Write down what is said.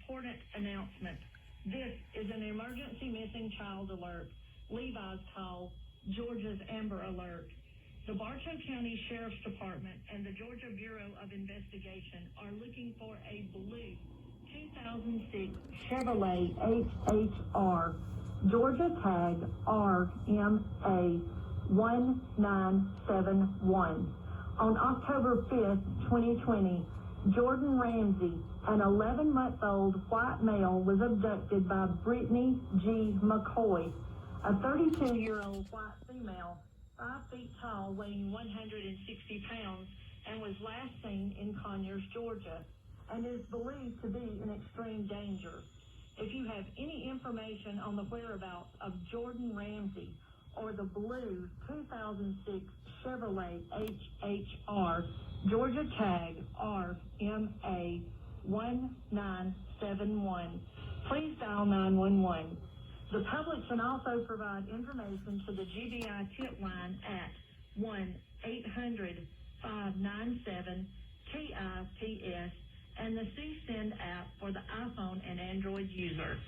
important announcement. This is an emergency missing child alert. Levi's call, Georgia's Amber Alert. The Bartow County Sheriff's Department and the Georgia Bureau of Investigation are looking for a blue 2006 Chevrolet HHR, Georgia tag RMA1971. On October 5th, 2020, Jordan Ramsey, an 11-month-old white male, was abducted by Brittany G. McCoy, a 32-year-old white female, 5 feet tall, weighing 160 pounds, and was last seen in Conyers, Georgia, and is believed to be in extreme danger. If you have any information on the whereabouts of Jordan Ramsey or the blue 2006 Chevrolet HHR, Georgia tag RMA1971, please dial 911. The public can also provide information to the GBI tip line at 1-800-597-TIPS and the CSend app for the iPhone and Android user.